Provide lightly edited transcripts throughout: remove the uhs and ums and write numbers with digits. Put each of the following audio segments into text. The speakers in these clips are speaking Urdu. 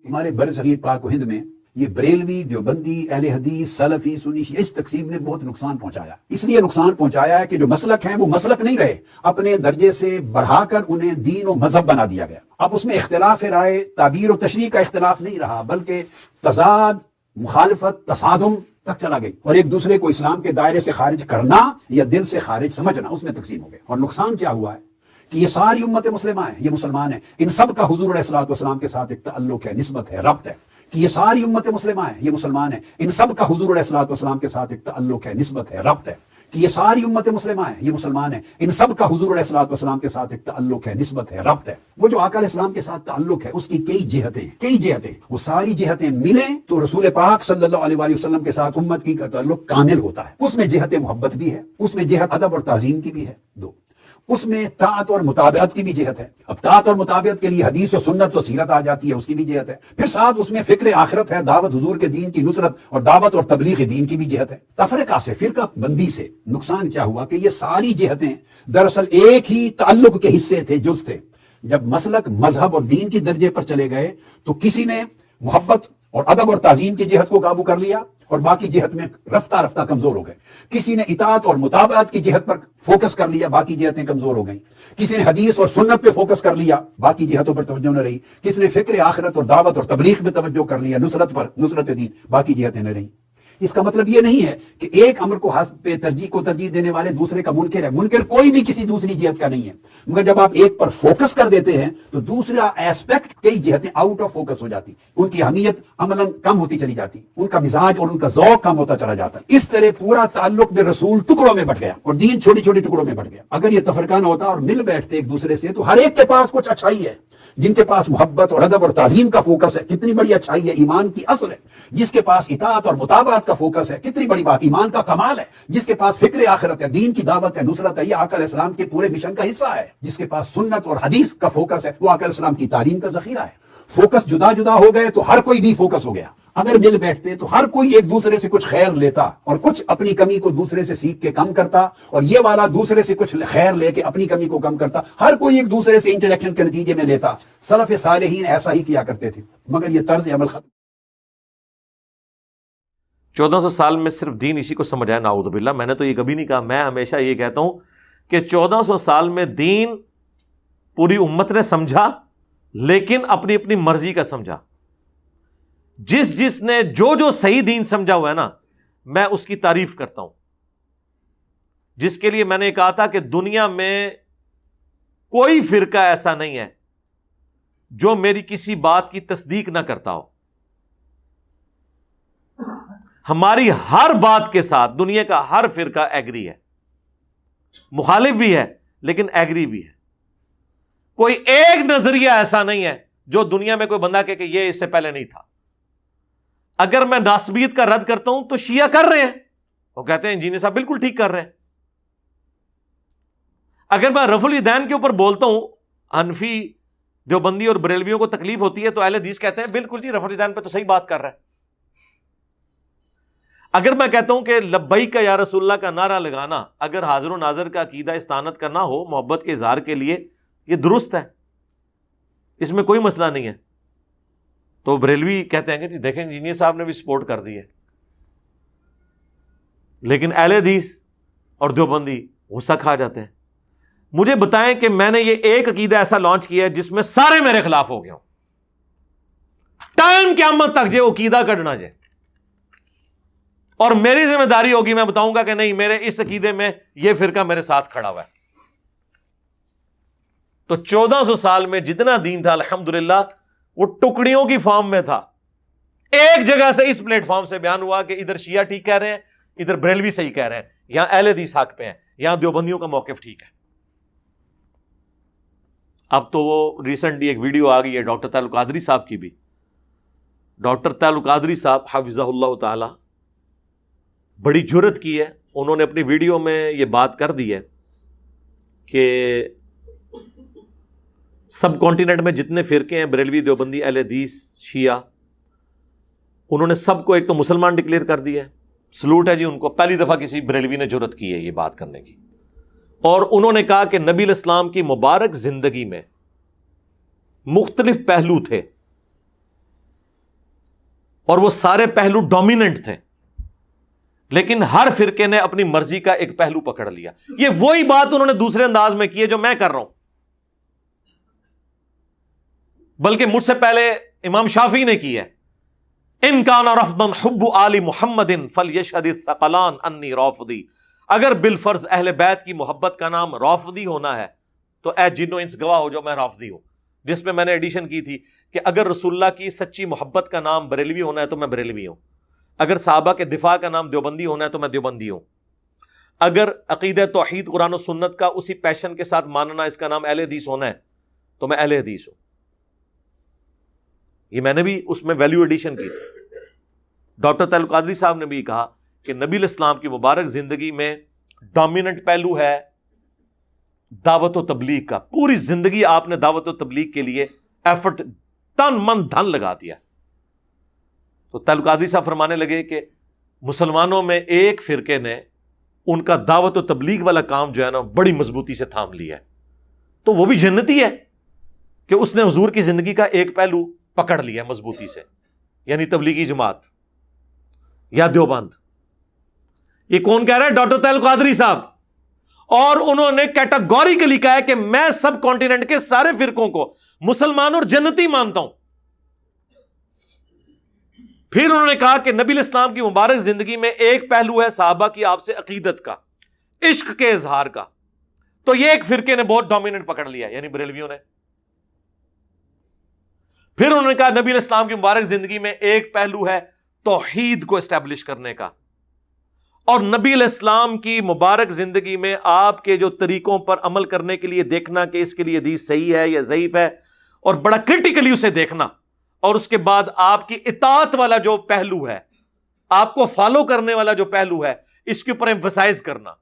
ہمارے برصغیر پاک و ہند میں یہ بریلوی، دیوبندی، اہل حدیث، سلفی، سنی، شیعہ، اس تقسیم نے بہت نقصان پہنچایا. اس لیے نقصان پہنچایا ہے کہ جو مسلک ہیں وہ مسلک نہیں رہے، اپنے درجے سے بڑھا کر انہیں دین و مذہب بنا دیا گیا. اب اس میں اختلاف رائے، تعبیر و تشریح کا اختلاف نہیں رہا، بلکہ تضاد، مخالفت، تصادم تک چلا گئی، اور ایک دوسرے کو اسلام کے دائرے سے خارج کرنا یا دل سے خارج سمجھنا، اس میں تقسیم ہو گئے. اور نقصان کیا ہوا ہے کہ یہ ساری امت مسلمہ ہیں، یہ مسلمان ہیں، ان سب کا حضور علیہ الصلوۃ والسلام کے ساتھ ایک تعلق ہے، نسبت ہے، ربط ہے. کہ یہ ساری امت مسلمہ ہیں، یہ مسلمان ہیں، ان سب کا حضور علیہ الصلوۃ والسلام کے ساتھ ایک تعلق ہے، نسبت ہے، ربط ہے. کہ یہ ساری امت مسلمہ ہیں، یہ مسلمان ہیں، ان سب کا حضور علیہ الصلوۃ والسلام کے ساتھ ایک تعلق ہے، نسبت ہے، ربط ہے. وہ جو آقا علیہ السلام کے ساتھ تعلق ہے اس کی کئی جہتیں، وہ ساری جہتیں ملیں تو رسول پاک صلی اللہ علیہ وآلہ وسلم کے ساتھ امت کی تعلق کامل ہوتا ہے. اس میں جہت محبت بھی ہے، اس میں جہت ادب اور تعظیم کی بھی ہے. دو، اس میں طاعت اور مطابعت کی بھی جہت ہے. اب طاعت اور مطابعت کے لیے حدیث و سنت و سیرت آ جاتی ہے، اس کی بھی جہت ہے. پھر ساتھ اس میں فکر آخرت ہے، دعوت حضور کے دین کی نصرت اور دعوت اور تبلیغ دین کی بھی جہت ہے. تفرقہ سے، فرقہ بندی سے نقصان کیا ہوا کہ یہ ساری جہتیں دراصل ایک ہی تعلق کے حصے تھے، جز تھے. جب مسلک، مذہب اور دین کی درجے پر چلے گئے تو کسی نے محبت اور ادب اور تعظیم کی جہت کو قابو کر لیا اور باقی جہت میں رفتہ رفتہ کمزور ہو گئے. کسی نے اطاعت اور مطابعت کی جہت پر فوکس کر لیا، باقی جہتیں کمزور ہو گئیں. کسی نے حدیث اور سنت پہ فوکس کر لیا، باقی جہتوں پر توجہ نہ رہی. کسی نے فکر آخرت اور دعوت اور تبلیغ پہ توجہ کر لیا، نصرت دین، باقی جہتیں نہ رہیں. اس کا مطلب یہ نہیں ہے کہ ایک امر کو پہ ترجیح دینے والے دوسرے کا منکر ہے. منکر کوئی بھی کسی دوسری جہت کا نہیں ہے، مگر جب آپ ایک پر فوکس کر دیتے ہیں تو دوسرا ایسپیکٹ، کئی جہتیں آؤٹ آف فوکس ہو جاتی، ان کی اہمیت عملاً کم ہوتی چلی جاتی، ان کا مزاج اور ان کا ذوق کم ہوتا چلا جاتا. اس طرح پورا تعلق بالرسول ٹکڑوں میں بٹ گیا اور دین چھوٹی چھوٹی ٹکڑوں میں بٹ گیا. اگر یہ تفرقہ نہ ہوتا اور مل بیٹھتے ایک دوسرے سے تو ہر ایک کے پاس کچھ اچھائی ہے. جن کے پاس محبت اور ادب اور تعظیم کا فوکس ہے، کتنی بڑی اچھائی ہے، ایمان کی اصل ہے. جس کے پاس اطاعت اور مطابعت کا فوکس ہے، کتنی بڑی بات، ایمان کا کمال ہے. جس کے پاس فکر آخرت ہے، دین کی دعوت ہے، نصرت ہے، یہ آقا علیہ السلام کے پورے مشن کا حصہ ہے. جس کے پاس سنت اور حدیث کا فوکس ہے، وہ آقا علیہ السلام کی تعلیم کا ذخیرہ ہے. فوکس جدا جدا ہو گئے تو ہر کوئی ڈی فوکس ہو گیا. اگر مل بیٹھتے تو ہر کوئی ایک دوسرے سے کچھ خیر لیتا اور کچھ اپنی کمی کو دوسرے سے سیکھ کے کم کرتا، اور یہ والا دوسرے سے کچھ خیر لے کے اپنی کمی کو کم کرتا. ہر کوئی ایک دوسرے سے انٹریکشن کے نتیجے میں لیتا. سلف صالحین ایسا ہی کیا کرتے تھے، مگر یہ طرز عمل ختم. 1400 سال میں صرف دین اسی کو سمجھایا، نعوذ باللہ. میں نے تو یہ کبھی نہیں کہا. میں ہمیشہ یہ کہتا ہوں کہ 1400 سال میں دین پوری امت نے سمجھا، لیکن اپنی اپنی مرضی کا سمجھا. جس نے جو صحیح دین سمجھا ہوا ہے نا، میں اس کی تعریف کرتا ہوں. جس کے لیے میں نے کہا تھا کہ دنیا میں کوئی فرقہ ایسا نہیں ہے جو میری کسی بات کی تصدیق نہ کرتا ہو. ہماری ہر بات کے ساتھ دنیا کا ہر فرقہ ایگری ہے، مخالف بھی ہے لیکن ایگری بھی ہے. کوئی ایک نظریہ ایسا نہیں ہے جو دنیا میں کوئی بندہ کہ یہ اس سے پہلے نہیں تھا. اگر میں ناسبیت کا رد کرتا ہوں تو شیعہ کر رہے ہیں، وہ کہتے ہیں انجینئر صاحب بالکل ٹھیک کر رہے ہیں. اگر میں رفع الیدین کے اوپر بولتا ہوں، حنفی، دیوبندی اور بریلویوں کو تکلیف ہوتی ہے تو اہل حدیث کہتے ہیں بالکل جی رفع الیدین پہ تو صحیح بات کر رہا ہے. اگر میں کہتا ہوں کہ لبیک یا رسول اللہ کا نعرہ لگانا اگر حاضر و ناظر کا عقیدہ استانت کرنا ہو محبت کے اظہار کے لیے، یہ درست ہے، اس میں کوئی مسئلہ نہیں ہے، تو بریلوی کہتے ہیں کہ جی دیکھیں انجینئر صاحب نے بھی سپورٹ کر دی ہے. لیکن اہل حدیث اور دیوبندی غصہ کھا جاتے ہیں. مجھے بتائیں کہ میں نے یہ ایک عقیدہ ایسا لانچ کیا ہے جس میں سارے میرے خلاف ہو گئے ہوں، ٹائم قیامت تک جو عقیدہ کڈنا جائے، اور میری ذمہ داری ہوگی میں بتاؤں گا کہ نہیں میرے اس عقیدے میں یہ فرقہ میرے ساتھ کھڑا ہوا ہے. تو 1400 سال میں جتنا دین تھا الحمدللہ وہ ٹکڑیوں کی فارم میں تھا. ایک جگہ سے اس پلیٹ فارم سے بیان ہوا کہ ادھر شیعہ ٹھیک کہہ رہے ہیں، ادھر بریلوی صحیح کہہ رہے ہیں، یہاں اہل حدیث حق پہ ہیں، یہاں دیوبندیوں کا موقف ٹھیک ہے. اب تو وہ ریسنٹلی ایک ویڈیو آ گئی ہے ڈاکٹر تعلق قادری صاحب کی بھی. ڈاکٹر تعلق قادری صاحب حفظہ اللہ تعالی بڑی جرت کی ہے، انہوں نے اپنی ویڈیو میں یہ بات کر دی ہے کہ سب کانٹیننٹ میں جتنے فرقے ہیں بریلوی، دیوبندی، اہل حدیث، شیعہ، انہوں نے سب کو ایک تو مسلمان ڈکلیئر کر دیا ہے. سلوٹ ہے جی ان کو، پہلی دفعہ کسی بریلوی نے جرت کی ہے یہ بات کرنے کی. اور انہوں نے کہا کہ نبی علیہ السلام کی مبارک زندگی میں مختلف پہلو تھے اور وہ سارے پہلو ڈومیننٹ تھے، لیکن ہر فرقے نے اپنی مرضی کا ایک پہلو پکڑ لیا. یہ وہی بات انہوں نے دوسرے انداز میں کی ہے جو میں کر رہا ہوں، بلکہ مجھ سے پہلے امام شافعی نے کی ہے. ان کان رفضا حب آل محمد فلیشہد الثقلان انی رافضی. اگر بالفرض اہل بیت کی محبت کا نام رافضی ہونا ہے تو اے جن و انس گواہ ہو جو میں رافضی ہوں، جس میں نے ایڈیشن کی تھی کہ اگر رسول اللہ کی سچی محبت کا نام بریلوی ہونا ہے تو میں بریلوی ہوں، اگر صحابہ کے دفاع کا نام دیوبندی ہونا ہے تو میں دیوبندی ہوں، اگر عقیدہ توحید قرآن و سنت کا اسی پیشن کے ساتھ ماننا اس کا نام اہل حدیث ہونا ہے تو میں اہل حدیث ہوں. یہ میں نے بھی اس میں ویلیو ایڈیشن کی تھی. ڈاکٹر طاہر القادری صاحب نے بھی کہا کہ نبی الاسلام کی مبارک زندگی میں ڈومیننٹ پہلو ہے دعوت و تبلیغ کا. پوری زندگی آپ نے دعوت و تبلیغ کے لیے ایفرٹ تن من دھن لگا دیا. تو طاہر القادری صاحب فرمانے لگے کہ مسلمانوں میں ایک فرقے نے ان کا دعوت و تبلیغ والا کام جو ہے نا بڑی مضبوطی سے تھام لیا ہے، تو وہ بھی جنتی ہے کہ اس نے حضور کی زندگی کا ایک پہلو پکڑ لیا مضبوطی سے، یعنی تبلیغی جماعت یا دیوبند. یہ کون کہہ رہا ہے؟ ڈاکٹر طاہر القادری صاحب. اور انہوں نے کیٹاگوریکلی کہا ہے کہ میں سب کانٹیننٹ کے سارے فرقوں کو مسلمان اور جنتی مانتا ہوں. پھر انہوں نے کہا کہ نبی الاسلام کی مبارک زندگی میں ایک پہلو ہے صحابہ کی آپ سے عقیدت کا، عشق کے اظہار کا، تو یہ ایک فرقے نے بہت ڈومیننٹ پکڑ لیا، یعنی بریلویوں نے. پھر انہوں نے کہا نبی علیہ السلام کی مبارک زندگی میں ایک پہلو ہے توحید کو اسٹیبلش کرنے کا، اور نبی علیہ السلام کی مبارک زندگی میں آپ کے جو طریقوں پر عمل کرنے کے لیے دیکھنا کہ اس کے لیے حدیث صحیح ہے یا ضعیف ہے، اور بڑا کرٹیکلی اسے دیکھنا، اور اس کے بعد آپ کی اطاعت والا جو پہلو ہے، آپ کو فالو کرنے والا جو پہلو ہے، اس کے اوپر ایمفسائز کرنا.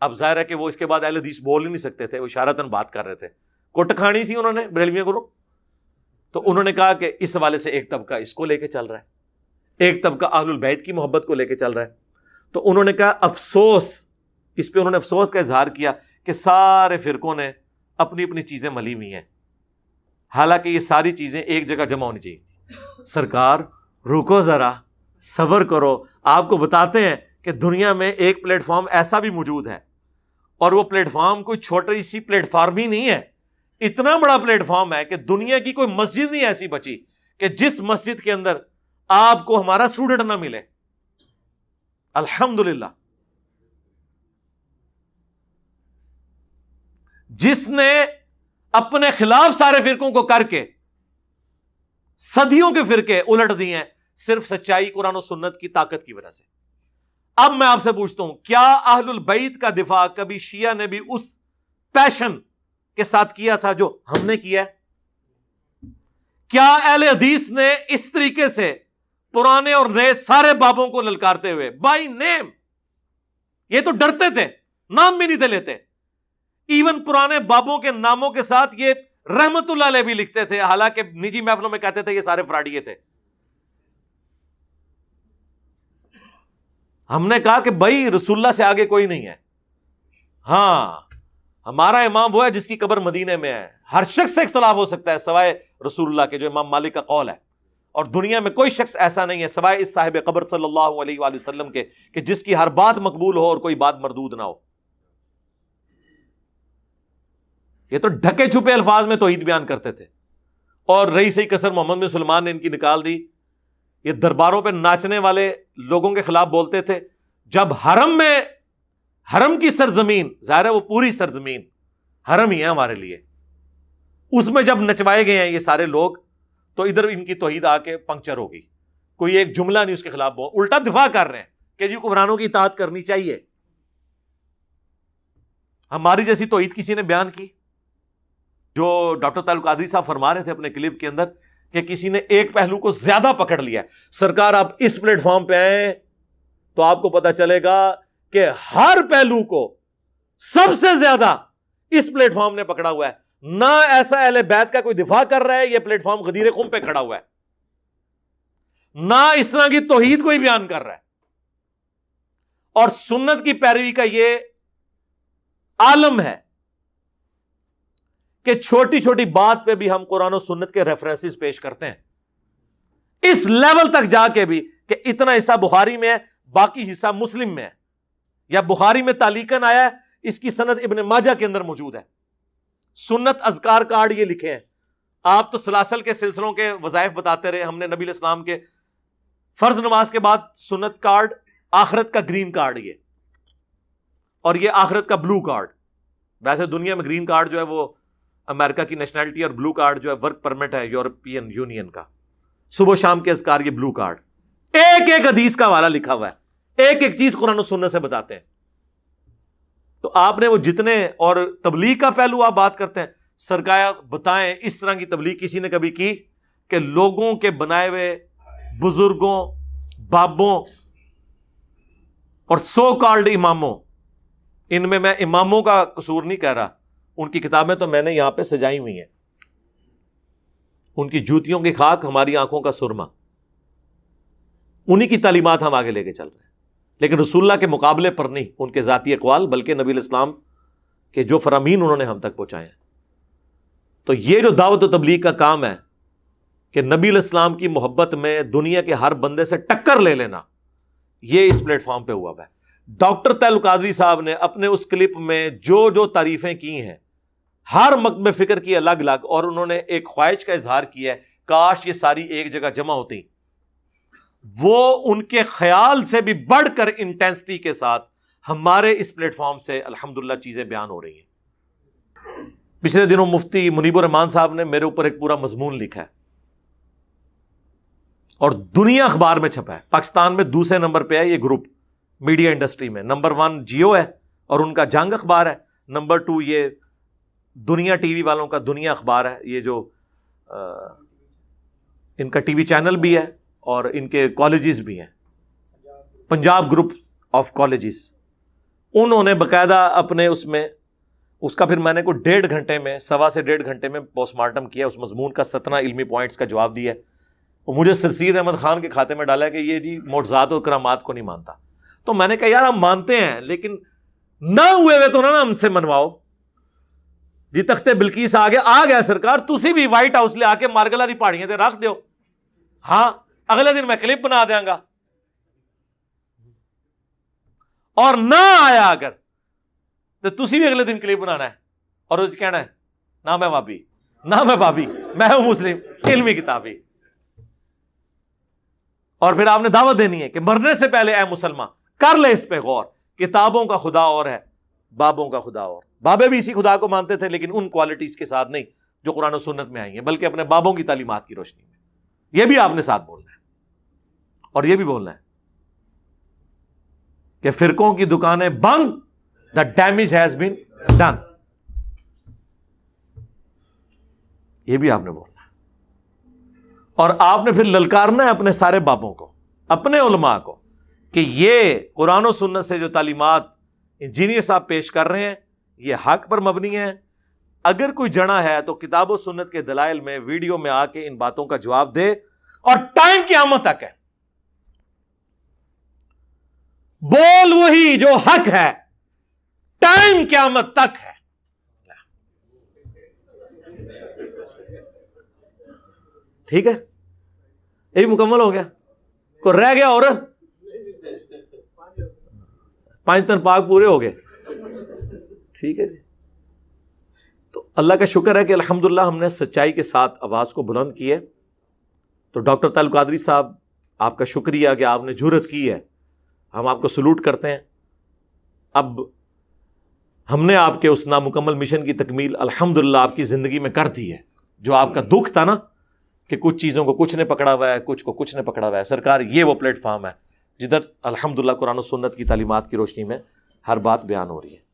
اب ظاہر ہے کہ وہ اس کے بعد اہل حدیث بول ہی نہیں سکتے تھے، وہ اشارتاً بات کر رہے تھے، کٹ کھانی سی انہوں نے بریلویوں کو. تو انہوں نے کہا کہ اس حوالے سے ایک طبقہ اس کو لے کے چل رہا ہے، ایک طبقہ اہل البیت کی محبت کو لے کے چل رہا ہے. تو انہوں نے کہا افسوس، اس پہ انہوں نے افسوس کا اظہار کیا کہ سارے فرقوں نے اپنی اپنی چیزیں ملی ہوئی ہیں، حالانکہ یہ ساری چیزیں ایک جگہ جمع ہونی چاہیے تھی. سرکار رکو ذرا، صبر کرو، آپ کو بتاتے ہیں کہ دنیا میں ایک پلیٹ فارم ایسا بھی موجود ہے، اور وہ پلیٹ فارم کوئی چھوٹی سی پلیٹ فارم ہی نہیں ہے، اتنا بڑا پلیٹ فارم ہے کہ دنیا کی کوئی مسجد نہیں ایسی بچی کہ جس مسجد کے اندر آپ کو ہمارا اسٹوڈنٹ نہ ملے. الحمدللہ. جس نے اپنے خلاف سارے فرقوں کو کر کے صدیوں کے فرقے الٹ دیے ہیں صرف سچائی قرآن و سنت کی طاقت کی وجہ سے. اب میں آپ سے پوچھتا ہوں، کیا اہل البیت کا دفاع کبھی شیعہ نے بھی اس پیشن کے ساتھ کیا تھا جو ہم نے کیا ہے؟ کیا اہل حدیث نے اس طریقے سے پرانے اور نئے سارے بابوں کو للکارتے ہوئے بائی نیم، یہ تو ڈرتے تھے، نام بھی نہیں تھے لیتے، ایون پرانے بابوں کے ناموں کے ساتھ یہ رحمت اللہ علیہ بھی لکھتے تھے، حالانکہ نجی محفلوں میں کہتے تھے یہ سارے فراڈیے تھے. ہم نے کہا کہ بھائی رسول اللہ سے آگے کوئی نہیں ہے. ہاں، ہمارا امام وہ ہے جس کی قبر مدینے میں ہے. ہر شخص سے اختلاف ہو سکتا ہے سوائے رسول اللہ کے، جو امام مالک کا قول ہے، اور دنیا میں کوئی شخص ایسا نہیں ہے سوائے اس صاحب قبر صلی اللہ علیہ وآلہ وسلم کے کہ جس کی ہر بات مقبول ہو اور کوئی بات مردود نہ ہو. یہ تو ڈھکے چھپے الفاظ میں توحید بیان کرتے تھے، اور رئیس قصر محمد بن سلمان نے ان کی نکال دی. یہ درباروں پہ ناچنے والے لوگوں کے خلاف بولتے تھے. جب حرم میں، حرم کی سرزمین، ظاہر ہے وہ پوری سرزمین حرم ہی ہے ہمارے لیے، اس میں جب نچوائے گئے ہیں یہ سارے لوگ، تو ادھر ان کی توحید آ کے پنکچر ہو گئی. کوئی ایک جملہ نہیں اس کے خلاف بول، الٹا دفاع کر رہے ہیں کہ جی حکمرانوں کی اطاعت کرنی چاہیے. ہماری جیسی توحید کسی نے بیان کی؟ جو ڈاکٹر طاہر القادری صاحب فرما رہے تھے اپنے کلپ کے اندر کہ کسی نے ایک پہلو کو زیادہ پکڑ لیا ہے. سرکار آپ اس پلیٹ فارم پہ آئیں تو آپ کو پتا چلے گا کہ ہر پہلو کو سب سے زیادہ اس پلیٹ فارم نے پکڑا ہوا ہے. نہ ایسا اہل بیت کا کوئی دفاع کر رہا ہے، یہ پلیٹ فارم غدیر خم پہ کھڑا ہوا ہے، نہ اس طرح کی توحید کوئی بیان کر رہا ہے. اور سنت کی پیروی کا یہ عالم ہے کہ چھوٹی چھوٹی بات پہ بھی ہم قرآن و سنت کے ریفرنسز پیش کرتے ہیں. اس لیول تک جا کے بھی کہ اتنا حصہ بخاری میں ہے، باقی حصہ مسلم میں ہے، یا بخاری میں تعلیقاً آیا ہے، اس کی سند ابن ماجہ کے اندر موجود ہے۔ سنت اذکار کارڈ یہ لکھے ہیں۔ آپ تو سلاسل کے سلسلوں کے وظائف بتاتے رہے، ہم نے نبی علیہ السلام کے فرض نماز کے بعد سنت کارڈ، آخرت کا گرین کارڈ یہ، اور یہ آخرت کا بلو کارڈ۔ ویسے دنیا میں گرین کارڈ جو ہے وہ امریکہ کی نیشنلٹی، اور بلو کارڈ جو ہے ورک پرمٹ ہے یورپین یونین کا۔ صبح و شام کے اذکار یہ بلو کارڈ، ایک ایک حدیث کا حوالہ لکھا ہوا ہے، ایک ایک چیز قرآن و سنت سے بتاتے ہیں۔ تو آپ نے وہ جتنے، اور تبلیغ کا پہلو آپ بات کرتے ہیں، سرکار بتائیں اس طرح کی تبلیغ کسی نے کبھی کی کہ لوگوں کے بنائے ہوئے بزرگوں، بابوں اور سو کالڈ اماموں، ان میں اماموں کا قصور نہیں کہہ رہا، ان کی کتابیں تو میں نے یہاں پہ سجائی ہوئی ہیں، ان کی جوتیوں کی خاک ہماری آنکھوں کا سرما، انہی کی تعلیمات ہم آگے لے کے چل رہے ہیں، لیکن رسول اللہ کے مقابلے پر نہیں ان کے ذاتی اقوال، بلکہ نبی علیہ السلام کے جو فرامین انہوں نے ہم تک پہنچائے ہیں۔ تو یہ جو دعوت و تبلیغ کا کام ہے کہ نبی علیہ السلام کی محبت میں دنیا کے ہر بندے سے ٹکر لے لینا، یہ اس پلیٹ فارم پہ ہوا ہے۔ ڈاکٹر طاہر القادری صاحب نے اپنے اس کلپ میں جو جو تعریفیں کی ہیں ہر مکتب فکر کی الگ الگ، اور انہوں نے ایک خواہش کا اظہار کیا ہے کاش یہ ساری ایک جگہ جمع ہوتی، وہ ان کے خیال سے بھی بڑھ کر انٹینسٹی کے ساتھ ہمارے اس پلیٹ فارم سے الحمدللہ چیزیں بیان ہو رہی ہیں۔ پچھلے دنوں مفتی منیب الرحمان صاحب نے میرے اوپر ایک پورا مضمون لکھا ہے اور دنیا اخبار میں چھپا ہے۔ پاکستان میں دوسرے نمبر پہ ہے یہ گروپ میڈیا انڈسٹری میں، نمبر 1 جیو ہے اور ان کا جنگ اخبار ہے، نمبر 2 یہ دنیا ٹی وی والوں کا دنیا اخبار ہے، یہ جو ان کا ٹی وی چینل بھی ہے اور ان کے کالجز بھی ہیں، پنجاب گروپ آف کالجز۔ انہوں نے باقاعدہ اپنے اس کا پھر میں نے کوئی 1.5 گھنٹے میں، 1.25 سے 1.5 گھنٹے میں پوسٹ مارٹم کیا، اس مضمون کا 17 علمی پوائنٹس کا جواب دیا ہے، اور مجھے سرسید احمد خان کے کھاتے میں ڈالا ہے کہ یہ جی معجزات اور کرامات کو نہیں مانتا۔ تو میں نے کہا یار ہم مانتے ہیں لیکن نہ ہوئے ہوئے تو نہ ہم سے منواؤ جی۔ تختے بلقیس آ گیا سرکار، تسی بھی وائٹ ہاؤس لے آ کے مارگلا دی پہاڑیاں تے رکھ دیو، ہاں اگلے دن میں کلپ بنا دیاں گا، اور نہ آیا اگر تو تسی بھی اگلے دن کلپ بنانا ہے اور اس کہنا ہے نہ میں بابی، نہ میں بابی، میں ہوں مسلم، علمی کتابی۔ اور پھر آپ نے دعوت دینی ہے کہ مرنے سے پہلے اے مسلمان کر لے اس پہ غور، کتابوں کا خدا اور ہے، بابوں کا خدا اور۔ بابے بھی اسی خدا کو مانتے تھے لیکن ان کوالٹیز کے ساتھ نہیں جو قرآن و سنت میں آئی ہیں، بلکہ اپنے بابوں کی تعلیمات کی روشنی میں۔ یہ بھی آپ نے ساتھ بولنا ہے، اور یہ بھی بولنا ہے کہ فرقوں کی دکانیں بند، the damage has been done، یہ بھی آپ نے بولنا ہے۔ اور آپ نے پھر للکارنا ہے اپنے سارے بابوں کو، اپنے علماء کو، کہ یہ قرآن و سنت سے جو تعلیمات انجینئر صاحب پیش کر رہے ہیں یہ حق پر مبنی ہے، اگر کوئی جڑا ہے تو کتاب و سنت کے دلائل میں ویڈیو میں آ کے ان باتوں کا جواب دے، اور ٹائم قیامت تک ہے، بول وہی جو حق ہے، ٹائم قیامت تک ہے۔ ٹھیک ہے، یہ بھی مکمل ہو گیا، کوئی رہ گیا اور 5 تن پاک پورے ہو گئے؟ ٹھیک ہے جی۔ تو اللہ کا شکر ہے کہ الحمدللہ ہم نے سچائی کے ساتھ آواز کو بلند کی ہے۔ تو ڈاکٹر طاہر القادری صاحب آپ کا شکریہ کہ آپ نے جرأت کی ہے، ہم آپ کو سلوٹ کرتے ہیں۔ اب ہم نے آپ کے اس نامکمل مشن کی تکمیل الحمدللہ آپ کی زندگی میں کر دی ہے۔ جو آپ کا دکھ تھا نا کہ کچھ چیزوں کو کچھ نے پکڑا ہوا ہے، کچھ کو کچھ نے پکڑا ہوا ہے، سرکار یہ وہ پلیٹ فارم ہے جدھر الحمدللہ قرآن و سنت کی تعلیمات کی روشنی میں ہر بات بیان ہو رہی ہے۔